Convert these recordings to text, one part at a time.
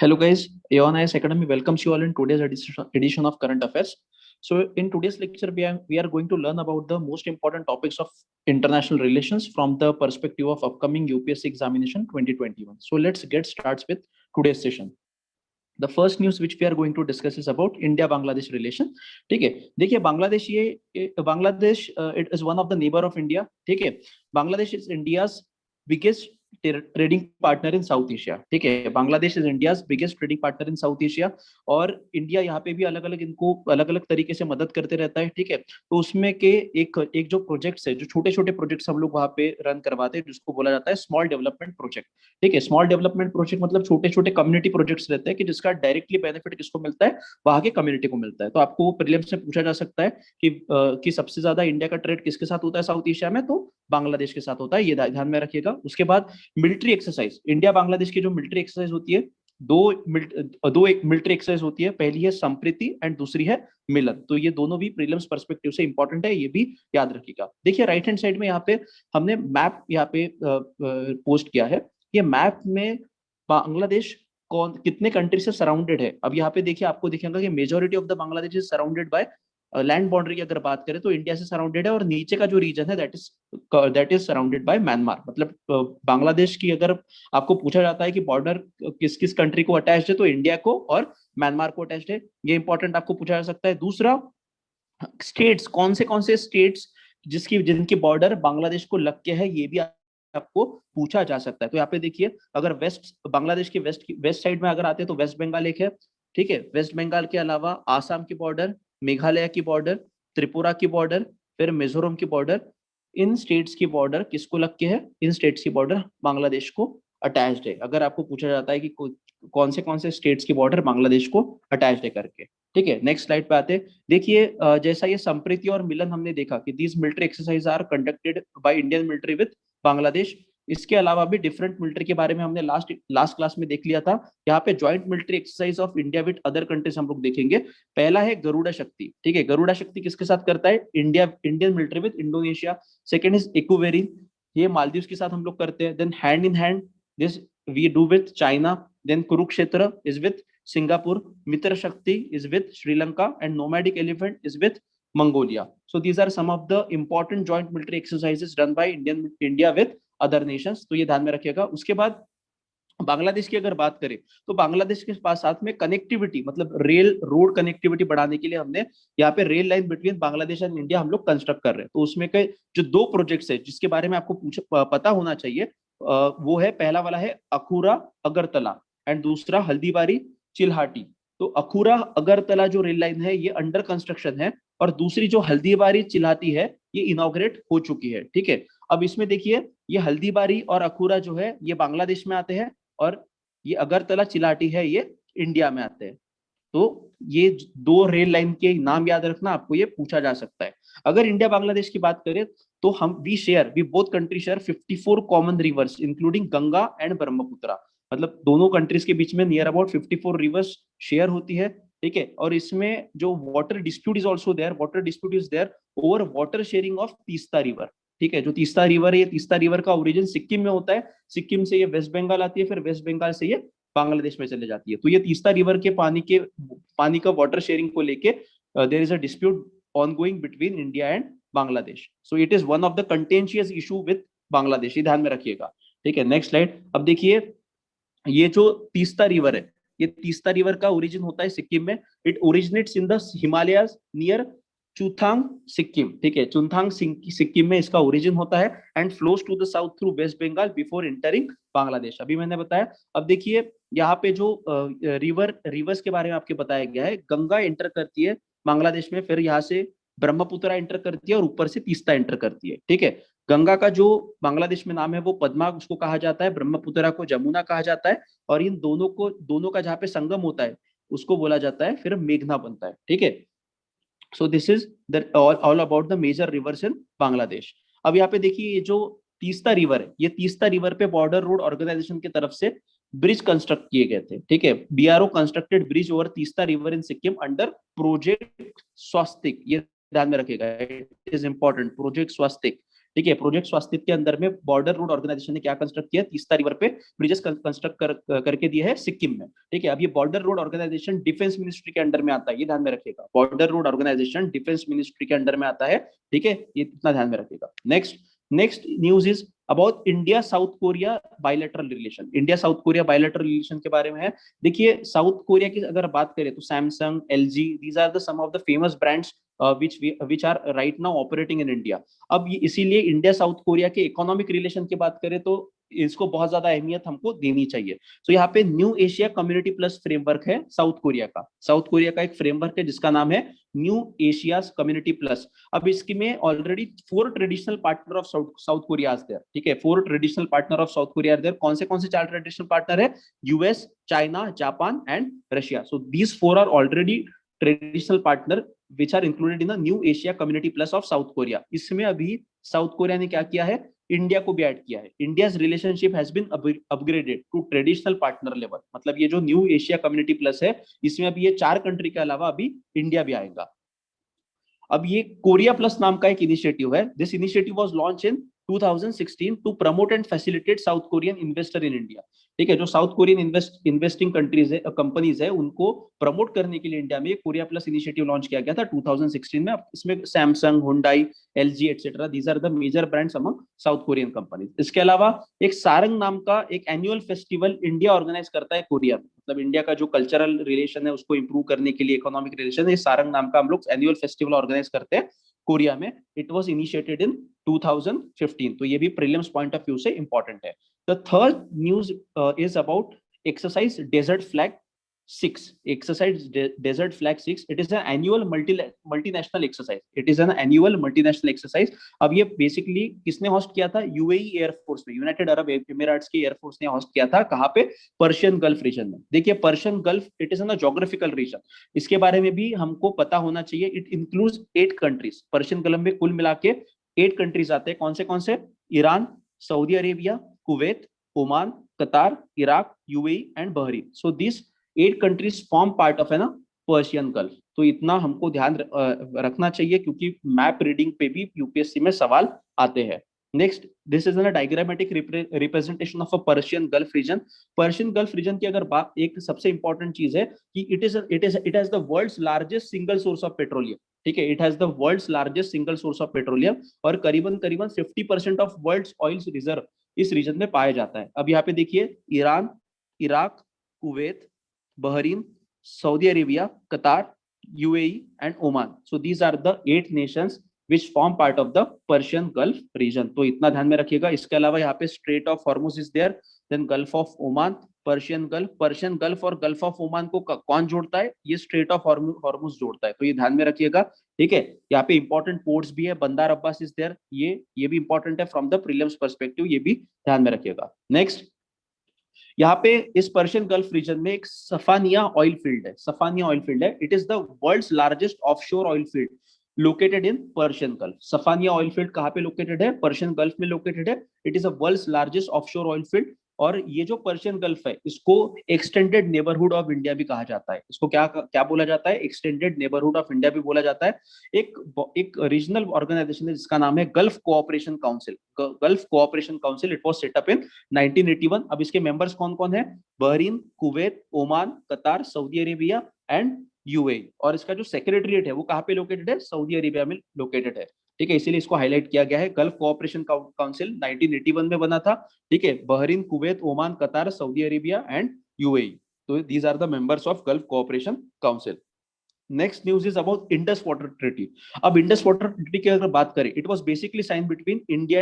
Hello guys, Aon IS Academy welcomes you all in today's edition of Current Affairs. So in today's lecture, we are going to learn about the most important topics of international relations from the perspective of upcoming UPSC examination 2021. So let's get started with today's session. The first news which we are going to discuss is about India Bangladesh relation. ठीक है, देखिए Bangladesh it is one of the neighbor of India. ठीक है, Bangladesh is India's biggest trading partner in south Asia. ठीक है, Bangladesh is India's biggest trading partner in south Asia और India यहाँ पे भी अलग अलग इनको अलग अलग तरीके से मदद करते रहता है. ठीक है, तो उसमें के एक जो प्रोजेक्ट्स है, जो छोटे छोटे प्रोजेक्ट्स हम लोग वहाँ पे रन करवाते हैं, जिसको बोला जाता है स्मॉल डेवलपमेंट प्रोजेक्ट. ठीक है, स्मॉल डेवलपमेंट प्रोजेक्ट मतलब छोटे छोटे कम्युनिटी प्रोजेक्ट्स रहते हैं कि जिसका डायरेक्टली बेनिफिट किसको मिलता है, वहां के कम्युनिटी को मिलता है. तो आपको प्रीलिम्स में पूछा जा सकता है कि सबसे ज्यादा इंडिया का ट्रेड किसके साथ होता है साउथ एशिया में, तो बांग्लादेश के साथ होता है. ये ध्यान में रखिएगा. उसके बाद मिलिट्री एक्सरसाइज, इंडिया बांग्लादेश की जो मिलिट्री एक्सरसाइज होती है, दो एक मिलिट्री एक्सरसाइज होती है. पहली है संप्रीति एंड दूसरी है मिलन. तो ये दोनों भी प्रीलिम्स पर्सपेक्टिव से इंपॉर्टेंट है, ये भी याद रखिएगा. देखिए राइट हैंड साइड में यहाँ पे हमने मैप यहाँ पे पोस्ट किया है. ये मैप में बांग्लादेश कितने कंट्री से सराउंडेड है. अब यहाँ पे देखिए, आपको दिखेगा कि majority of the Bangladesh is surrounded by land boundary की अगर बात करें तो इंडिया से सराउंडेड है, और नीचे का जो रीजन है that is surrounded by Myanmar. मतलब बांग्लादेश की अगर आपको पूछा जाता है कि बॉर्डर किस किस कंट्री को अटैच्ड है, तो इंडिया को और म्यांमार को अटैच्ड है. ये इंपॉर्टेंट आपको पूछा जा सकता है. दूसरा, स्टेट्स, कौन से स्टेट्स जिनकी बॉर्डर बांग्लादेश को लग के है, ये भी आपको पूछा जा सकता है. तो यहाँ पे देखिए, अगर बांग्लादेश के वेस्ट साइड में अगर आते हैं तो वेस्ट बंगाल एक है. ठीक है, वेस्ट बंगाल के अलावा आसाम की बॉर्डर, मेघालय की बॉर्डर, त्रिपुरा की बॉर्डर, फिर मिजोरम की बॉर्डर. इन स्टेट्स की बॉर्डर किसको लग के है, इन स्टेट्स की बॉर्डर बांग्लादेश को अटैच्ड है. अगर आपको पूछा जाता है कि कौन से स्टेट्स की बॉर्डर बांग्लादेश को अटैच्ड है करके. ठीक है, नेक्स्ट स्लाइड पे आते. देखिए जैसा ये संप्रीति और मिलन हमने देखा कि these military exercise are conducted by Indian military with Bangladesh. इसके अलावा भी डिफरेंट मिलिट्री के बारे में हमने लास्ट क्लास में देख लिया था. यहाँ पे joint military exercise of India with other countries हम लोग देखेंगे. पहला है गरुड़ा शक्ति. ठीक है, गरुड़ा शक्ति किसके साथ करता है, Indian military with Indonesia. Second is Ekuverin, ये मालदीव के साथ हम लोग करते हैं. Then hand in hand this we do with China. Then Kurukshetra is with Singapore. Mitra Shakti is with Sri Lanka and nomadic elephant is with Mongolia. So these are some of the important joint military exercises done by India with other nations. तो ये ध्यान में रखिएगा. उसके बाद बांग्लादेश की अगर बात करें तो बांग्लादेश के पास साथ में कनेक्टिविटी, मतलब रेल रोड कनेक्टिविटी बढ़ाने के लिए हमने यहाँ पे rail line between Bangladesh and India हम लोग कंस्ट्रक्ट कर रहे हैं. तो उसमें के जो दो प्रोजेक्ट्स है जिसके बारे में आपको पता होना चाहिए, वो है, पहला वाला है अखूरा अगरतला एंड दूसरा हल्दीबारी चिल्हाटी. तो अखूरा अगरतला जो रेल लाइन है ये अंडर कंस्ट्रक्शन है, और दूसरी जो हल्दीबारी चिल्हाटी है ये इनॉग्रेट हो चुकी है. ठीक है, अब इसमें देखिए, ये हल्दीबारी और अखूरा जो है ये बांग्लादेश में आते हैं, और ये अगरतला चिल्हाटी है ये इंडिया में आते हैं. तो ये दो रेल लाइन के नाम याद रखना, आपको ये पूछा जा सकता है. अगर इंडिया बांग्लादेश की बात करें तो we both country share 54 common rivers including Ganga and Brahmaputra. मतलब दोनों कंट्रीज के बीच में नियर अबाउट 54 रिवर्स शेयर होती है. ठीक है, और इसमें जो water dispute is also there over water sharing of Teesta river. ठीक है, जो तीस्ता रिवर है, ये तीस्ता रिवर का ओरिजिन सिक्किम में होता है. सिक्किम से ये वेस्ट बंगाल आती है, फिर वेस्ट बंगाल से ये बांग्लादेश में चले जाती है. तो ये तीस्ता रिवर के पानी का वाटर शेयरिंग को लेके there is a dispute ongoing between India and Bangladesh. So it is one of the contentious issue with Bangladesh, ये ध्यान में रखिएगा. ठीक है, नेक्स्ट स्लाइड. अब देखिए, ये जो तीस्ता रिवर है, ये तीस्ता रिवर का ओरिजिन होता है सिक्किम में. It originates in the Himalayas near Chungthang Sikkim. ठीक है, चुथांग सिक्किम में इसका ओरिजिन होता है and flows to the south through West Bengal before entering Bangladesh. अभी मैंने बताया. अब देखिए यहाँ पे जो रिवर्स के बारे में आपके बताया गया है, गंगा एंटर करती है बांग्लादेश में, फिर यहाँ से ब्रह्मपुत्रा एंटर करती है और ऊपर से तीस्ता एंटर करती है. ठीक है, गंगा का जो बांग्लादेश में नाम है वो पद्मा उसको कहा जाता है, ब्रह्मपुत्रा को जमुना कहा जाता है, और इन दोनों का जहाँ पे संगम होता है उसको बोला जाता है फिर मेघना बनता है. ठीक है, so this is all about the major rivers in Bangladesh. अब यहाँ पे देखिए, ये जो तीस्ता रिवर है, ये तीस्ता रिवर पे बॉर्डर रोड ऑर्गेनाइजेशन की तरफ से ब्रिज कंस्ट्रक्ट किए गए थे. ठीक है, BRO constructed bridge over Teesta river in Sikkim under project Swastik. ये ध्यान में रखिएगा, it is important, project Swastik. ठीक है, प्रोजेक्ट स्वास्थ्य के अंदर में बॉर्डर रोड ऑर्गेनाइजेशन ने क्या कंस्ट्रक्ट किया, तीस्ता रिवर पे ब्रिजेस कंस्ट्रक्ट करके दिए है सिक्किम में। ठीक है, अब ये border road organisation defence ministry के अंडर में आता है, ये ध्यान में रखिएगा, border road organisation defence ministry के अंडर में आता है। ठीक है, ये इतना ध्यान में रखिएगा। Next news is about India South Korea bilateral relation. India South Korea bilateral relation के बारे में है। देखिए, साउथ कोरिया की अगर बात करें तो Samsung, LG, these are the some of the famous brands which are right now operating in India. अब इसीलिए इंडिया साउथ कोरिया के इकोनॉमिक रिलेशन की बात करें तो इसको बहुत ज्यादा अहमियत हमको देनी चाहिए। तो यहाँ पे new Asia community plus framework है साउथ कोरिया का। साउथ कोरिया का एक फ्रेमवर्क है जिसका नाम है न्यू एशिया कम्युनिटी प्लस। अब इसकी में already 4 traditional partner of South Korea are there. ठीक है, 4 traditional partner of South Korea are there. कौन से 4 ट्रेडिशनल पार्टनर है? US, China, Japan and Russia. So these 4 are already traditional partner which are included in the new Asia Community Plus of South Korea। इसमें अभी south Korea ने क्या किया है, India को भी ऐड किया है। India's relationship has been upgraded to traditional partner level. मतलब ये जो न्यू एशिया कम्युनिटी प्लस है, इसमें अभी ये 4 कंट्री के अलावा अभी इंडिया भी आएगा। अब ये कोरिया प्लस नाम का एक इनिशिएटिव है। This initiative was launch in 2016 to promote and facilitate South Korean investor in India. ठीक है, जो साउथ कोरियन इन्वेस्टिंग कंट्रीज है, कंपनीज है, उनको प्रमोट करने के लिए इंडिया में कोरिया प्लस इनिशिएटिव लॉन्च किया गया था 2016 में। इसमें Samsung, Hyundai, LG etcetera, these are the major brands among South Korean companies. इसके अलावा एक सारंग नाम का एक एनुअल फेस्टिवल इंडिया ऑर्गेनाइज करता है कोरिया में। मतलब इंडिया का जो कल्चरल रिलेशन है उसको इंप्रूव करने के लिए, इकोनॉमिक रिलेशन है, सारंग नाम का हम लोग एनुअल फेस्टिवल ऑर्गेनाइज करते हैं कोरिया में। It was initiated in 2015। तो ये भी प्रीलिम्स पॉइंट ऑफ व्यू से इंपॉर्टेंट है। The third news is about exercise desert flag 6। exercise desert flag 6, it is an annual multinational exercise। it is an annual multinational exercise। अब ये basically किसने host किया था? यूएई एयरफोर्स में, United Arab Emirates की air force ने host किया था। कहाँ पे? पर्शियन गल्फ रीजन में। देखिए, Persian Gulf it is an geographical region, इसके बारे में भी हमको पता होना चाहिए। It includes 8 countries. Persian Gulf में कुल मिला के 8 कंट्रीज आते हैं। कौन से? Iran, Saudi Arabia, Kuwait, Oman, Qatar, Iraq, UAE and Bahrain. So this 8 countries form part of है ना पर्शियन गल्फ। तो इतना हमको ध्यान रखना चाहिए क्योंकि मैप रीडिंग पे भी यूपीएससी में सवाल आते हैं। Next, this is an diagrammatic representation of a Persian Gulf region. Persian Gulf region की अगर बात, एक सबसे इंपॉर्टेंट चीज है कि it has the world's largest single source of petroleum. ठीक है, it has the world's largest single source of petroleum और करीबन 50% ऑफ वर्ल्ड्स ऑयल रिजर्व इस रीजन में पाया जाता है। अब यहाँ पे देखिए, Iran, Iraq, Kuwait, Bahrain, Saudi Arabia, कतार, UAE and Oman. So these are the 8 nations which form part of the Persian Gulf region। तो इतना ध्यान में रखिएगा। इसके अलावा यहाँ पे Strait of Hormuz is there, then Gulf of Oman, Persian Gulf और गल्फ ऑफ ओमान को कौन जोड़ता है? ये स्ट्रेट ऑफ हॉर्मुज जोड़ता है। तो ये ध्यान में रखिएगा। ठीक है, यहाँ पे इंपॉर्टेंट पोर्ट्स भी है, बंदर अब्बास इज देयर, ये भी इंपॉर्टेंट है फ्रॉम द प्रीलिम्स पर्सपेक्टिव, ये भी ध्यान में रखिएगा। नेक्स्ट, यहाँ पे इस पर्शियन गल्फ रीजन में एक सफानिया ऑयल फील्ड है। सफानिया ऑयल फील्ड है, it is the world's largest offshore oil field located in Persian Gulf. Safaniya oil field कहाँ पे लोकेटेड है? पर्शियन गल्फ में लोकेटेड है। It is a world's largest offshore oil field. और ये जो पर्शियन गल्फ है, इसको एक्सटेंडेड नेबरहुड ऑफ इंडिया भी कहा जाता है। इसको क्या क्या बोला जाता है? एक्सटेंडेड नेबरहुड ऑफ इंडिया भी बोला जाता है। एक रीजनल ऑर्गेनाइजेशन है जिसका नाम है gulf Cooperation council. Gulf Cooperation council, it was set up in 1981। अब इसके मेंबर्स कौन कौन है? Bahrain, Kuwait, Oman, Qatar, Saudi Arabia and UAE. और इसका जो सेक्रेटरीट है वो कहाँ पे लोकेटेड है? सऊदी अरेबिया में लोकेटेड है। ठीक है, इसीलिए इसको हाईलाइट किया गया है। गल्फ कोऑपरेशन काउंसिल 1981 में बना था। ठीक है, Bahrain, Kuwait, Oman, Qatar, Saudi Arabia and UAE. तो these are the members of Gulf Cooperation Council. Next news is about Indus Water Treaty. अब इंडस वाटर ट्रीटी की अगर बात करें, it was basically sign between India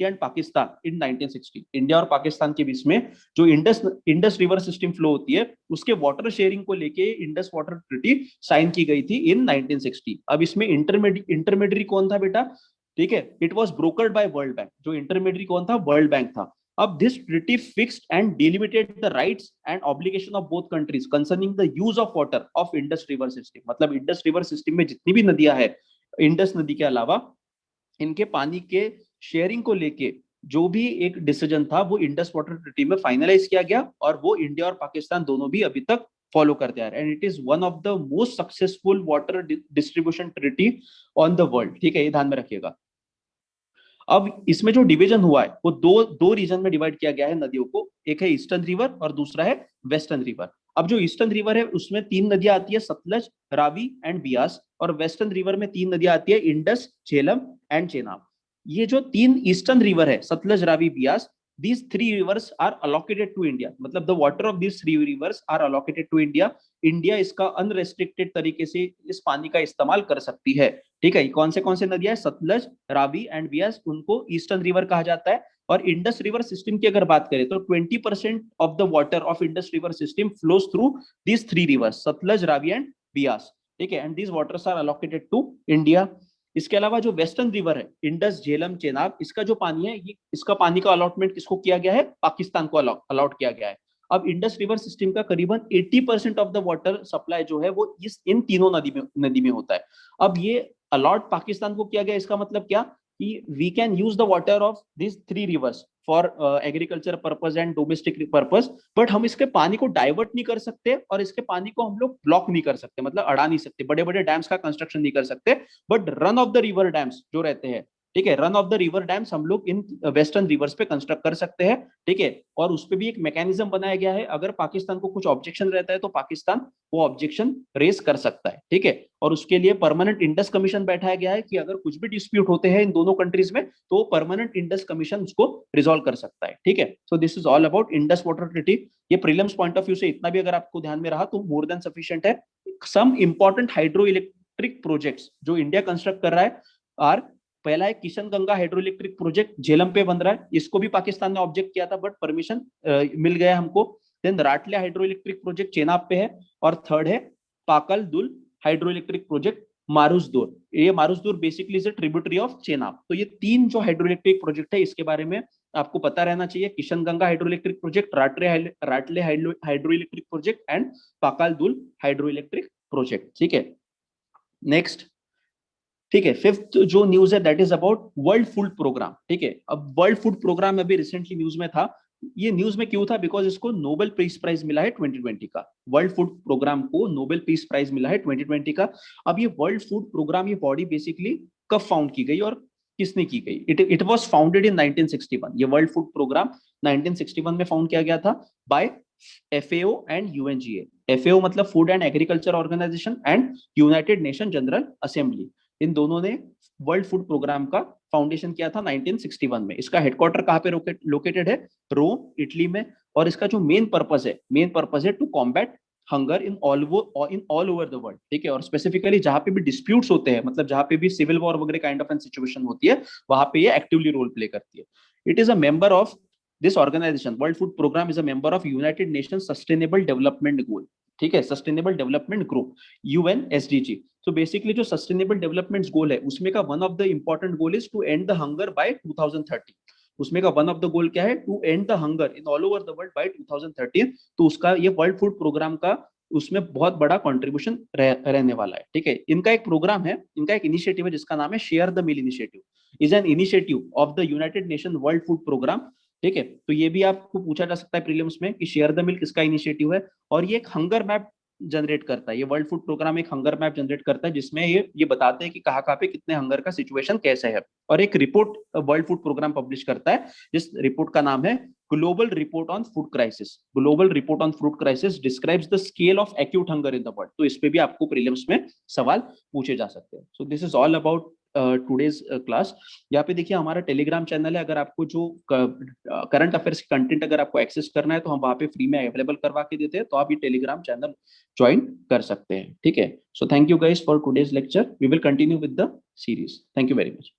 and Pakistan in 1960। India और पाकिस्तान के बीच में जो इंडस रिवर सिस्टम फ्लो होती है, उसके वाटर शेयरिंग को लेके इंडस वाटर ट्रीटी साइन की गई थी इन 1960। अब इसमें इंटरमीडियरी कौन था बेटा? ठीक है, it was brokered by World Bank. जो इंटरमीडियरी कौन था? वर्ल्ड बैंक था। अब this treaty fixed and delimited the rights and obligation of both countries concerning the use of water of Indus river system. मतलब इंडस रिवर सिस्टम में जितनी भी नदियां है, इंडस नदी के अलावा, इनके पानी के शेयरिंग को लेके जो भी एक डिसीजन था वो इंडस वाटर ट्रीटी में फाइनलाइज किया गया और वो इंडिया और पाकिस्तान दोनों भी अभी तक फॉलो करते आ रहे हैं। And it is one of the most successful water distribution treaty on the world. ठीक है, ये ध्यान में रखिएगा। अब इसमें जो डिवीजन हुआ है वो दो दो रीजन में डिवाइड किया गया है नदियों को, एक है ईस्टर्न रिवर और दूसरा है वेस्टर्न रिवर। अब जो ईस्टर्न रिवर है उसमें तीन नदियां आती है, सतलज, रावी एंड बियास, और वेस्टर्न रिवर में तीन नदियां आती है, इंडस, झेलम एंड चेनाब। ये जो तीन ईस्टर्न रिवर है, Sutlej, Ravi, Beas, these three rivers are allocated to India, मतलब the water of these three rivers are allocated to India। India इसका अनरेस्ट्रिक्टेड तरीके से इस पानी का इस्तेमाल कर सकती है। ठीक है, कौन से नदियां, सतलज, रावी एंड बियास, उनको ईस्टर्न रिवर कहा जाता है। और इंडस रिवर सिस्टम की अगर बात करें तो 20% of the water of Indus river system flows through these three rivers, Sutlej, Ravi and Beas. ठीक है, and these waters are allocated to India. इसके अलावा जो वेस्टर्न रिवर है, इंडस, झेलम, चेनाब, इसका जो पानी है, ये इसका पानी का अलॉटमेंट किसको किया गया है, पाकिस्तान को अलॉट किया गया है। अब इंडस रिवर सिस्टम का करीबन 80% ऑफ द वाटर सप्लाई जो है वो इन तीनों नदी में होता है। अब ये अलॉट पाकिस्तान को किया गया, इसका मतलब क्या कि we can use the water of this three rivers for agriculture purpose and domestic purpose, but हम इसके पानी को डाइवर्ट नहीं कर सकते और इसके पानी को हम लोग ब्लॉक नहीं कर सकते, मतलब अड़ा नहीं सकते, बड़े बड़े डैम्स का कंस्ट्रक्शन नहीं कर सकते। But run of the river dams जो रहते हैं, ठीक है, run of the river dams हम लोग इन वेस्टर्न रिवर्स पे कंस्ट्रक्ट कर सकते हैं। ठीक है, और उस पर भी एक मैकेनिज्म बनाया गया है, अगर पाकिस्तान को कुछ ऑब्जेक्शन रहता है तो पाकिस्तान वो ऑब्जेक्शन रेज कर सकता है। ठीक है, और उसके लिए परमानेंट इंडस कमीशन बैठाया गया है कि अगर कुछ भी डिस्प्यूट होते हैं इन दोनों कंट्रीज में तो परमानेंट इंडस कमीशन उसको रिजॉल्व कर सकता है। ठीक है, so this is all about Indus Water treaty. ये प्रीलिम्स पॉइंट ऑफ व्यू से इतना भी अगर आपको ध्यान में रहा तो मोर देन सफिशिएंट है। Some important hydro electric projects जो इंडिया कंस्ट्रक्ट कर रहा है आर, पहला है Kishan Ganga hydro electric project, Jhelum पे बन रहा है, इसको भी पाकिस्तान ने ऑब्जेक्ट किया था बट परमिशन मिल गया हमको। Then Ratle hydro electric project Chenab पे है, और थर्ड है पाकल Dul hydro electric project Marusudar. ये Marusudar basically is a tributary of Chenab. तो ये तीन जो हाइड्रो इलेक्ट्रिक प्रोजेक्ट है इसके बारे में आपको पता रहना चाहिए, Kishan Ganga hydro electric project, Ratle hydro electric project and Pakal Dul hydro electric project. ठीक है, नेक्स्ट। ठीक है, फिफ्थ जो न्यूज है that is about World food programme. ठीक है, अब वर्ल्ड फूड प्रोग्राम अभी रिसेंटली न्यूज में था। ये न्यूज में क्यों था, बिकॉज इसको नोबेल पीस प्राइज मिला है 2020 का। वर्ल्ड फूड प्रोग्राम को नोबेल पीस प्राइज मिला है 2020 का। अब ये वर्ल्ड फूड प्रोग्राम, ये बॉडी बेसिकली कब फाउंड की गई और किसने की गई, इट वाज फाउंडेड इन 1961। ये वर्ल्ड फूड प्रोग्राम 1961 में फाउंड किया गया था by FAO and UNGA। FAO मतलब food and agriculture organisation and United Nation General Assembly, इन दोनों ने वर्ल्ड फूड प्रोग्राम का फाउंडेशन किया था 1961 में। इसका हेडक्वार्टर कहाँ पे लोकेटेड है, रोम, इटली में। और इसका जो मेन पर्पस है to combat hunger in all over the world. ठीक है, और स्पेसिफिकली जहां पे भी डिस्प्यूट्स होते हैं, मतलब जहां पे भी सिविल वॉर वगैरह काइंड ऑफ एन सिचुएशन होती है, वहां पे ये एक्टिवली रोल प्ले करती है। It is a member of this organisation, world food programme is a member of united nation sustainable development goal. ठीक है, सस्टेनेबल डेवलपमेंट ग्रुप, UNSDG। तो बेसिकली जो सस्टेनेबल डेवलपमेंट गोल है उसमें का one of the important goal is to end the hunger by 2030। उसमें का one of the goal क्या है, to end the hunger in all over the world by 2030। तो उसका ये वर्ल्ड फूड प्रोग्राम का उसमें बहुत बड़ा कंट्रीब्यूशन रहने वाला है। ठीक है, इनका एक प्रोग्राम है, इनका एक इनिशिएटिव है जिसका नाम है share the meal initiative, is an initiative of the united nation world food programme. ठीक है, तो ये भी आपको पूछा जा सकता है प्रीलिम्स में कि शेयर द मील किसका इनिशिएटिव है। और ये एक हंगर मैप जनरेट करता है, ये वर्ल्ड फूड प्रोग्राम एक हंगर मैप जनरेट करता है जिसमें ये बताते हैं कि कहाँ पे कितने हंगर का सिचुएशन कैसे है। और एक report world food programme publish करता है जिस रिपोर्ट का नाम है global report on food crisis. Global report on food crisis describes the scale of acute hunger in the world. तो इस पे भी आपको प्रीलिम्स में सवाल पूछे जा सकते हैं। सो this is all about today's class. यहाँ पे देखिए हमारा टेलीग्राम चैनल है, अगर आपको जो करंट अफेयर्स कंटेंट अगर आपको एक्सेस करना है तो हम वहाँ पे फ्री में अवेलेबल करवा के देते हैं, तो आप ये टेलीग्राम चैनल ज्वाइन कर सकते हैं। ठीक है, so thank you guys for today's lecture, we will continue with the series. Thank you very much.